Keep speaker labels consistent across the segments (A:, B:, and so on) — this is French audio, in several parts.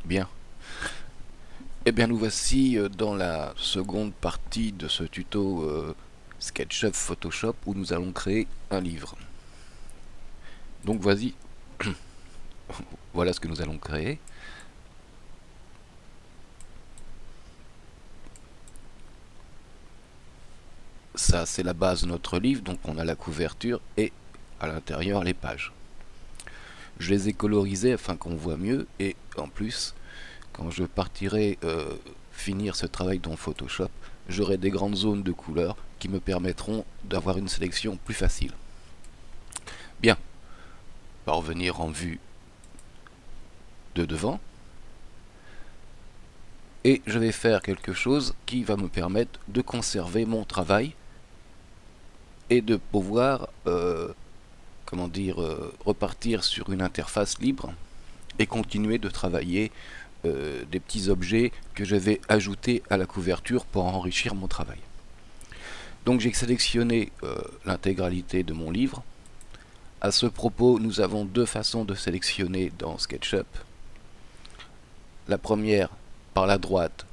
A: Bien. Eh bien, nous voici dans la seconde partie de ce tuto SketchUp Photoshop où nous allons créer un livre. Donc, vas-y, voilà ce que nous allons créer. Ça, c'est la base de notre livre, donc on a la couverture et à l'intérieur les pages. Je les ai colorisées afin qu'on voit mieux et en plus, quand je partirai finir ce travail dans Photoshop, j'aurai des grandes zones de couleurs qui me permettront d'avoir une sélection plus facile. Bien, on va revenir en vue de devant et je vais faire quelque chose qui va me permettre de conserver mon travail et de pouvoir repartir sur une interface libre et continuer de travailler des petits objets que je vais ajouter à la couverture pour enrichir mon travail. Donc j'ai sélectionné l'intégralité de mon livre. À ce propos, nous avons deux façons de sélectionner dans SketchUp. La première, par la droite,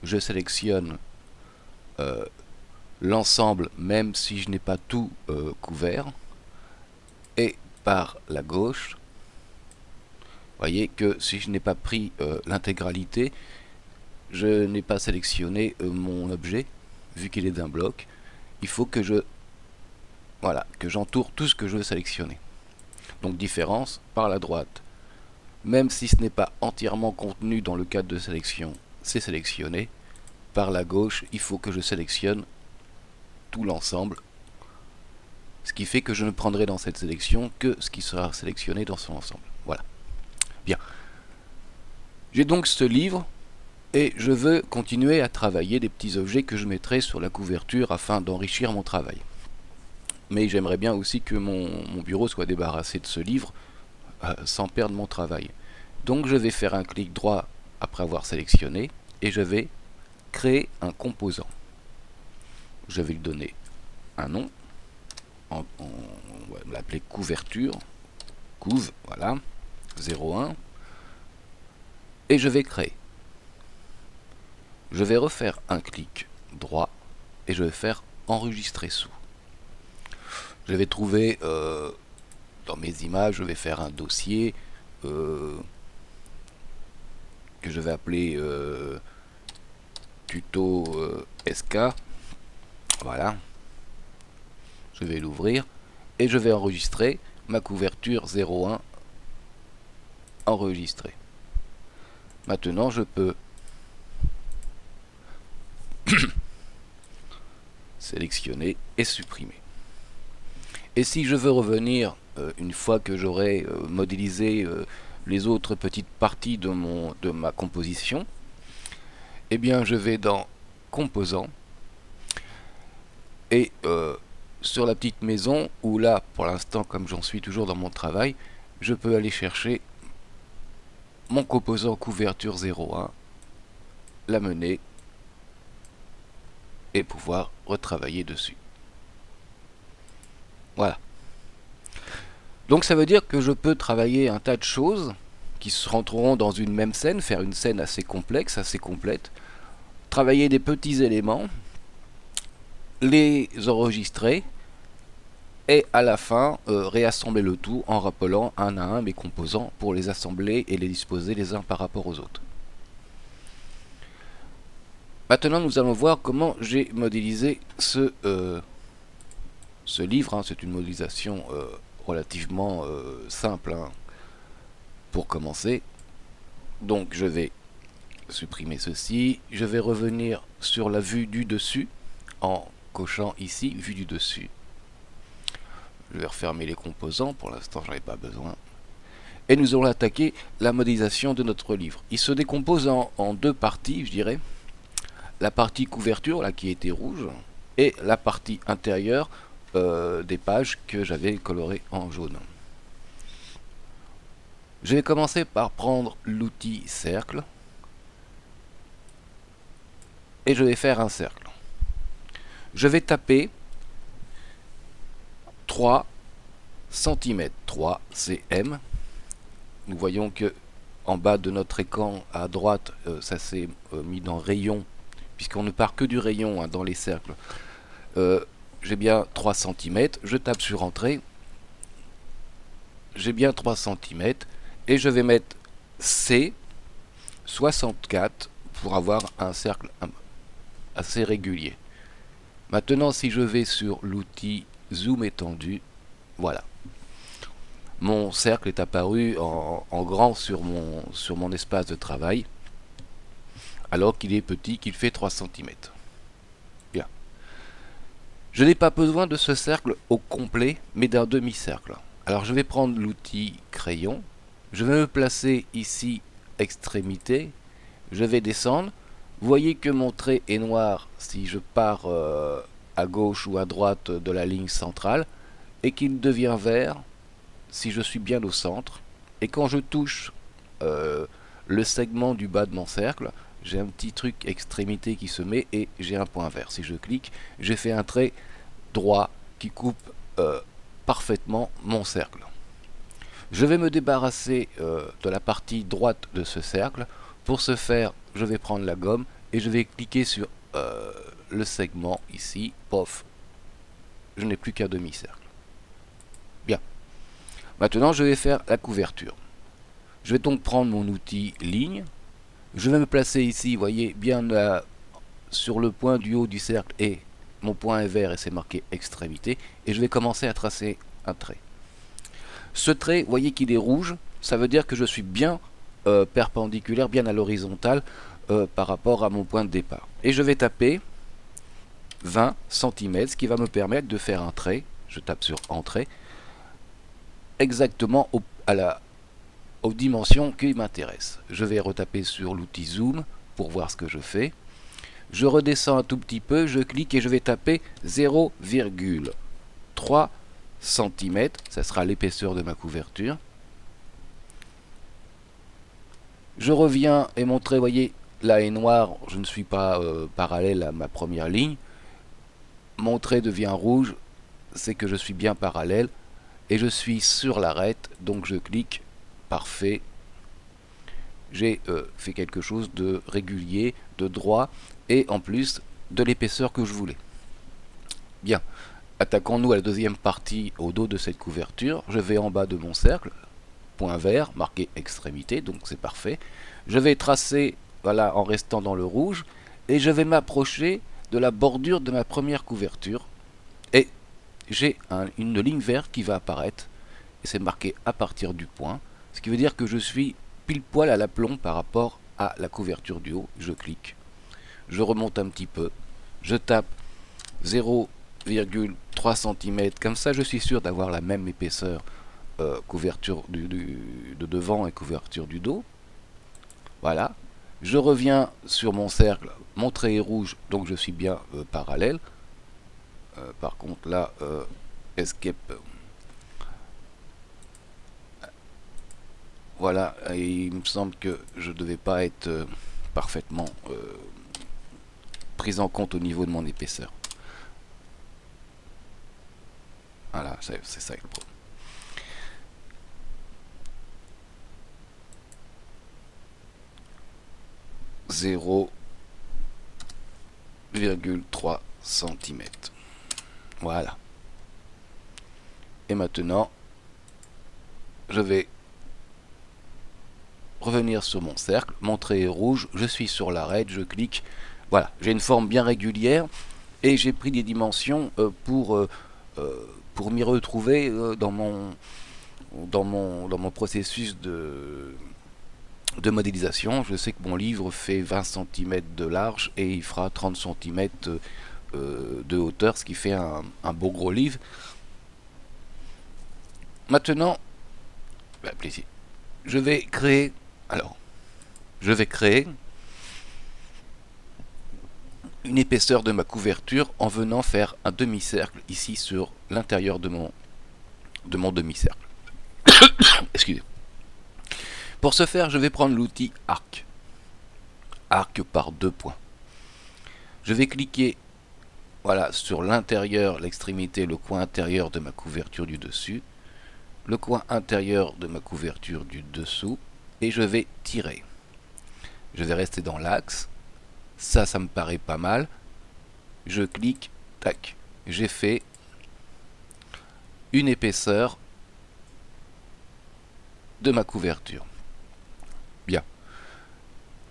A: je sélectionne l'ensemble même si je n'ai pas tout couvert. Et par la gauche, vous voyez que si je n'ai pas pris l'intégralité, je n'ai pas sélectionné mon objet, vu qu'il est d'un bloc. Il faut que j'entoure tout ce que je veux sélectionner. Donc différence, par la droite, même si ce n'est pas entièrement contenu dans le cadre de sélection, c'est sélectionné. Par la gauche, il faut que je sélectionne tout l'ensemble, ce qui fait que je ne prendrai dans cette sélection que ce qui sera sélectionné dans son ensemble. Voilà. Bien. J'ai donc ce livre et je veux continuer à travailler des petits objets que je mettrai sur la couverture afin d'enrichir mon travail. Mais j'aimerais bien aussi que mon bureau soit débarrassé de ce livre sans perdre mon travail. Donc je vais faire un clic droit après avoir sélectionné et je vais créer un composant. Je vais lui donner un nom, on va l'appeler couverture, couve, voilà, 01, et je vais créer. Je vais refaire un clic droit et je vais faire enregistrer sous. Je vais trouver dans mes images, je vais faire un dossier que je vais appeler tuto SK. Voilà. Je vais l'ouvrir et je vais enregistrer ma couverture 01 enregistrée. Maintenant, je peux sélectionner et supprimer. Et si je veux revenir, une fois que j'aurai modélisé les autres petites parties de ma composition, eh bien je vais dans Composants et sur la petite maison, où là, pour l'instant, comme j'en suis toujours dans mon travail, je peux aller chercher mon composant couverture 01, l'amener et pouvoir retravailler dessus. Voilà. Donc ça veut dire que je peux travailler un tas de choses qui se rentreront dans une même scène, faire une scène assez complexe, assez complète, travailler des petits éléments, les enregistrer et à la fin réassembler le tout en rappelant un à un mes composants pour les assembler et les disposer les uns par rapport aux autres. Maintenant nous allons voir comment j'ai modélisé ce livre, hein. C'est une modélisation relativement simple, hein, pour commencer. Donc je vais supprimer ceci, je vais revenir sur la vue du dessus en cochant ici vue du dessus. Je vais refermer les composants, pour l'instant j'en ai pas besoin. Et nous allons attaquer la modélisation de notre livre. Il se décompose en deux parties, je dirais. La partie couverture, là qui était rouge, et la partie intérieure des pages que j'avais colorées en jaune. Je vais commencer par prendre l'outil cercle et je vais faire un cercle. Je vais taper 3 cm, 3 cm. Nous voyons que en bas de notre écran à droite, ça s'est mis dans rayon, puisqu'on ne part que du rayon hein, dans les cercles. J'ai bien 3 cm, je tape sur entrée, j'ai bien 3 cm, et je vais mettre C 64 pour avoir un cercle assez régulier. Maintenant, si je vais sur l'outil zoom étendu, voilà. Mon cercle est apparu en grand sur mon espace de travail, alors qu'il est petit, qu'il fait 3 cm. Bien. Je n'ai pas besoin de ce cercle au complet, mais d'un demi-cercle. Alors je vais prendre l'outil crayon, je vais me placer ici, extrémité, je vais descendre. Vous voyez que mon trait est noir si je pars à gauche ou à droite de la ligne centrale, et qu'il devient vert si je suis bien au centre. Et quand je touche le segment du bas de mon cercle, j'ai un petit truc extrémité qui se met et j'ai un point vert. Si je clique, j'ai fait un trait droit qui coupe parfaitement mon cercle. Je vais me débarrasser de la partie droite de ce cercle. Pour ce faire, je vais prendre la gomme et je vais cliquer sur le segment ici, pof, je n'ai plus qu'un demi-cercle. Bien. Maintenant, je vais faire la couverture. Je vais donc prendre mon outil ligne. Je vais me placer ici, vous voyez, bien là, sur le point du haut du cercle, et mon point est vert et c'est marqué extrémité. Et je vais commencer à tracer un trait. Ce trait, vous voyez qu'il est rouge, ça veut dire que je suis bien perpendiculaire, bien à l'horizontale par rapport à mon point de départ. Et je vais taper 20 cm, ce qui va me permettre de faire un trait. Je tape sur entrée, exactement aux dimensions qui m'intéressent. Je vais retaper sur l'outil zoom pour voir ce que je fais. Je redescends un tout petit peu, je clique et je vais taper 0,3 cm, ça sera l'épaisseur de ma couverture. Je reviens et mon trait, vous voyez, là est noir, je ne suis pas parallèle à ma première ligne. Mon trait devient rouge, c'est que je suis bien parallèle et je suis sur l'arête, donc je clique, parfait. J'ai fait quelque chose de régulier, de droit et en plus de l'épaisseur que je voulais. Bien, attaquons-nous à la deuxième partie au dos de cette couverture. Je vais en bas de mon cercle, point vert, marqué extrémité, donc c'est parfait. Je vais tracer, voilà, en restant dans le rouge, et je vais m'approcher de la bordure de ma première couverture. Et j'ai une ligne verte qui va apparaître, et c'est marqué à partir du point, ce qui veut dire que je suis pile poil à l'aplomb par rapport à la couverture du haut. Je clique, je remonte un petit peu, je tape 0,3 cm, comme ça je suis sûr d'avoir la même épaisseur couverture de devant et couverture du dos. Voilà, je reviens sur mon cercle, mon trait est rouge, donc je suis bien parallèle. Par contre là, escape, voilà, et il me semble que je ne devais pas être parfaitement pris en compte au niveau de mon épaisseur. Voilà, c'est ça le problème. 0,3 cm. Voilà. Et maintenant, je vais revenir sur mon cercle. Mon trait est rouge, je suis sur l'arête, je clique. Voilà, j'ai une forme bien régulière et j'ai pris des dimensions pour m'y retrouver dans mon processus de modélisation. Je sais que mon livre fait 20 cm de large et il fera 30 cm de hauteur, ce qui fait un beau gros livre. Maintenant, plaisir. Je vais créer une épaisseur de ma couverture en venant faire un demi-cercle ici sur l'intérieur de mon demi-cercle. Excusez. Pour ce faire, je vais prendre l'outil arc. Arc par 2 points. Je vais cliquer, voilà, sur l'intérieur, l'extrémité, le coin intérieur de ma couverture du dessus, le coin intérieur de ma couverture du dessous, et je vais tirer. Je vais rester dans l'axe. Ça me paraît pas mal. Je clique, tac. J'ai fait une épaisseur de ma couverture. Bien.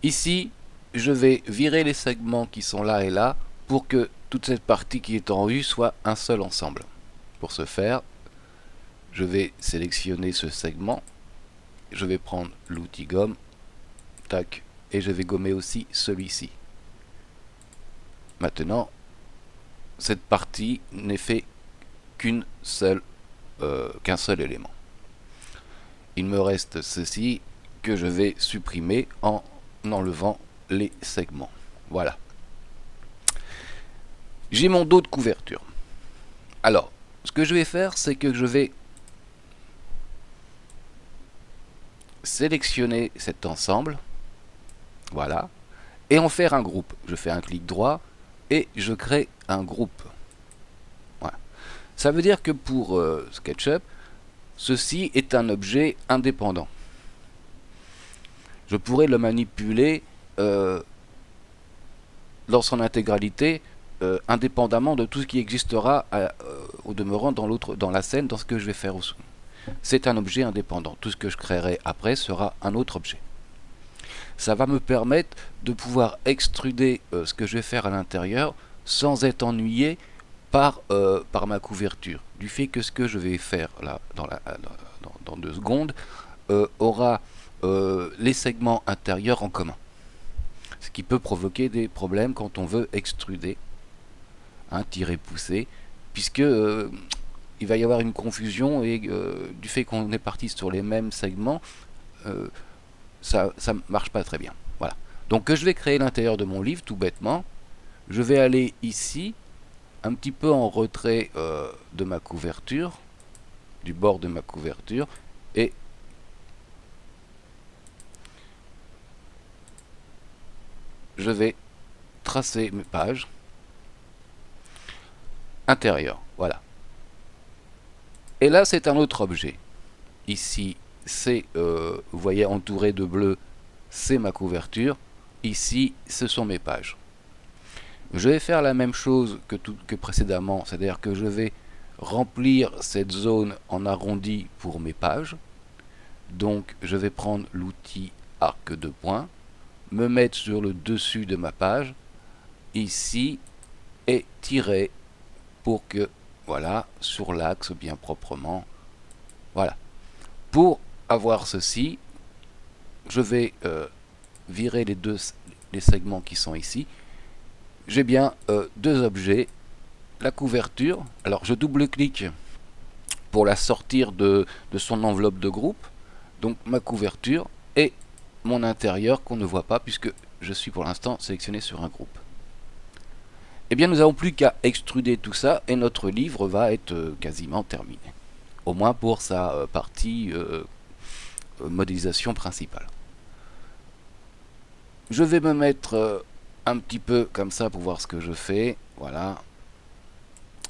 A: Ici, je vais virer les segments qui sont là et là pour que toute cette partie qui est en vue soit un seul ensemble. Pour ce faire, je vais sélectionner ce segment. Je vais prendre l'outil gomme. Tac. Et je vais gommer aussi celui-ci. Maintenant, cette partie n'est fait qu'un seul élément. Il me reste ceci que je vais supprimer en enlevant les segments. Voilà. J'ai mon dos de couverture. Alors, ce que je vais faire, c'est que je vais sélectionner cet ensemble. Voilà. Et en faire un groupe. Je fais un clic droit et je crée un groupe. Voilà. Ça veut dire que pour SketchUp, ceci est un objet indépendant. Je pourrais le manipuler dans son intégralité, indépendamment de tout ce qui existera au demeurant dans la scène, dans ce que je vais faire au dessous. C'est un objet indépendant. Tout ce que je créerai après sera un autre objet. Ça va me permettre de pouvoir extruder ce que je vais faire à l'intérieur sans être ennuyé par ma couverture. Du fait que ce que je vais faire là dans 2 secondes aura les segments intérieurs en commun. Ce qui peut provoquer des problèmes quand on veut extruder, tirer, pousser, puisque il va y avoir une confusion et du fait qu'on est parti sur les mêmes segments, ça marche pas très bien. Voilà. Donc je vais créer l'intérieur de mon livre tout bêtement. Je vais aller ici, un petit peu en retrait de ma couverture, du bord de ma couverture, et je vais tracer mes pages intérieures. Voilà. Et là, c'est un autre objet. Ici, c'est, vous voyez, entouré de bleu, c'est ma couverture. Ici, ce sont mes pages. Je vais faire la même chose que précédemment, c'est-à-dire que je vais remplir cette zone en arrondi pour mes pages. Donc, je vais prendre l'outil arc de points, me mettre sur le dessus de ma page, ici, et tirer pour que, voilà, sur l'axe bien proprement. Voilà. Pour avoir ceci, je vais virer les segments qui sont ici. J'ai bien 2 objets. La couverture, alors je double-clique pour la sortir de son enveloppe de groupe. Donc ma couverture et mon intérieur qu'on ne voit pas puisque je suis pour l'instant sélectionné sur un groupe. Eh bien nous n'avons plus qu'à extruder tout ça et notre livre va être quasiment terminé. Au moins pour sa partie modélisation principale. Je vais me mettre un petit peu comme ça pour voir ce que je fais. Voilà.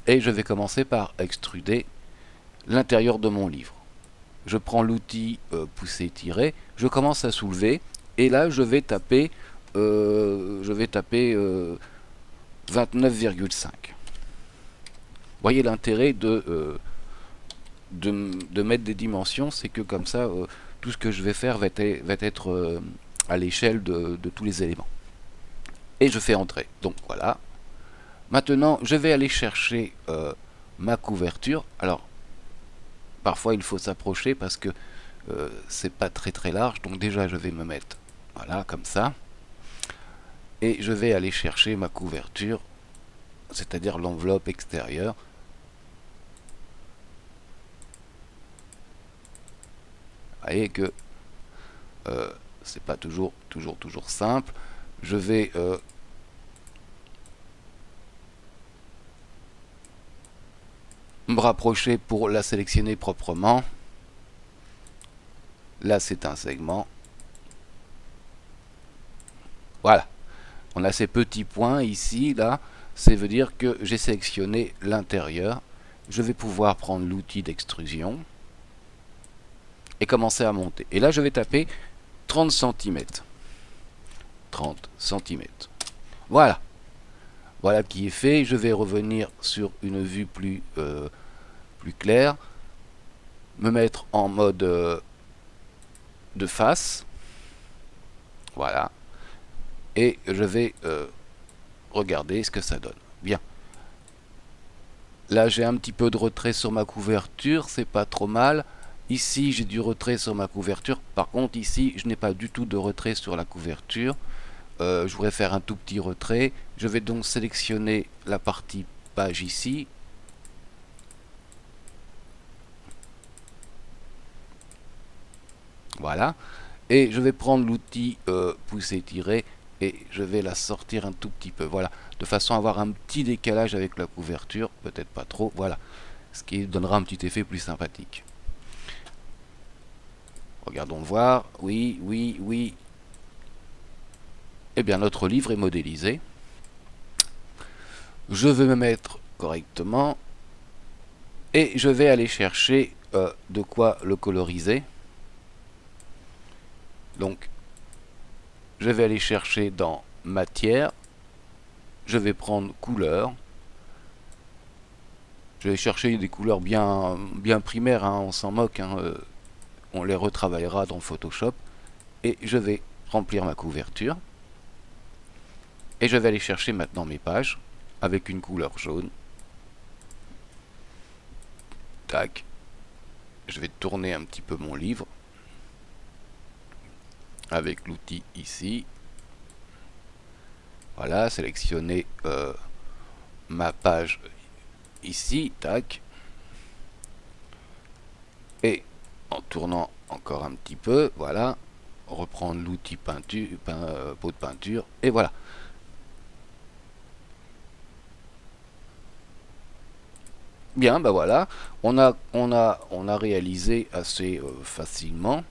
A: Et je vais commencer par extruder l'intérieur de mon livre. Je prends l'outil pousser tirer, je commence à soulever et là je vais taper 29,5. Voyez l'intérêt de mettre des dimensions, c'est que comme ça tout ce que je vais faire va être à l'échelle de tous les éléments. Et je fais entrer. Donc voilà. Maintenant je vais aller chercher ma couverture. Alors parfois il faut s'approcher parce que c'est pas très large, donc déjà je vais me mettre voilà comme ça et je vais aller chercher ma couverture, c'est-à-dire l'enveloppe extérieure. Vous voyez que c'est pas toujours simple. Je vais me rapprocher pour la sélectionner proprement. Là c'est un segment. Voilà. On a ces petits points ici, là. Ça veut dire que j'ai sélectionné l'intérieur. Je vais pouvoir prendre l'outil d'extrusion et commencer à monter. Et là je vais taper 30 cm. 30 cm. Voilà. Voilà qui est fait. Je vais revenir sur une vue plus claire. Me mettre en mode de face. Voilà. Et je vais regarder ce que ça donne. Bien. Là, j'ai un petit peu de retrait sur ma couverture. C'est pas trop mal. Ici, j'ai du retrait sur ma couverture. Par contre, ici, je n'ai pas du tout de retrait sur la couverture. Je voudrais faire un tout petit retrait. Je vais donc sélectionner la partie page ici. Voilà. Et je vais prendre l'outil pousser-tirer et je vais la sortir un tout petit peu. Voilà. De façon à avoir un petit décalage avec la couverture. Peut-être pas trop. Voilà. Ce qui donnera un petit effet plus sympathique. Regardons voir. Oui, oui, oui. Eh bien, notre livre est modélisé. Je vais me mettre correctement. Et je vais aller chercher de quoi le coloriser. Donc, je vais aller chercher dans matière. Je vais prendre couleur. Je vais chercher des couleurs bien primaires, hein, on s'en moque. Hein, on les retravaillera dans Photoshop. Et je vais remplir ma couverture. Et je vais aller chercher maintenant mes pages avec une couleur jaune. Tac. Je vais tourner un petit peu mon livre avec l'outil ici. Voilà, sélectionner ma page ici, tac. Et en tournant encore un petit peu, voilà, reprendre l'outil peinture, pot de peinture, et voilà. Bien, ben voilà, on a réalisé assez facilement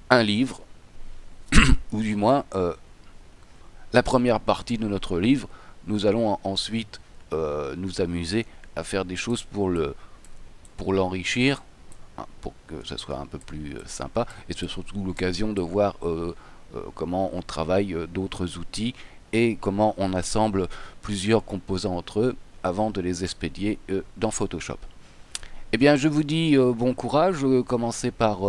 A: un livre, ou du moins la première partie de notre livre. Nous allons ensuite nous amuser à faire des choses pour l'enrichir, hein, pour que ça soit un peu plus sympa, et c'est surtout l'occasion de voir comment on travaille d'autres outils et comment on assemble plusieurs composants entre eux avant de les expédier dans Photoshop. Eh bien, je vous dis bon courage. Commencez par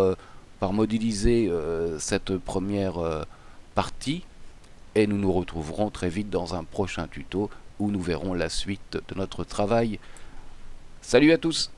A: modéliser cette première partie et nous nous retrouverons très vite dans un prochain tuto où nous verrons la suite de notre travail. Salut à tous!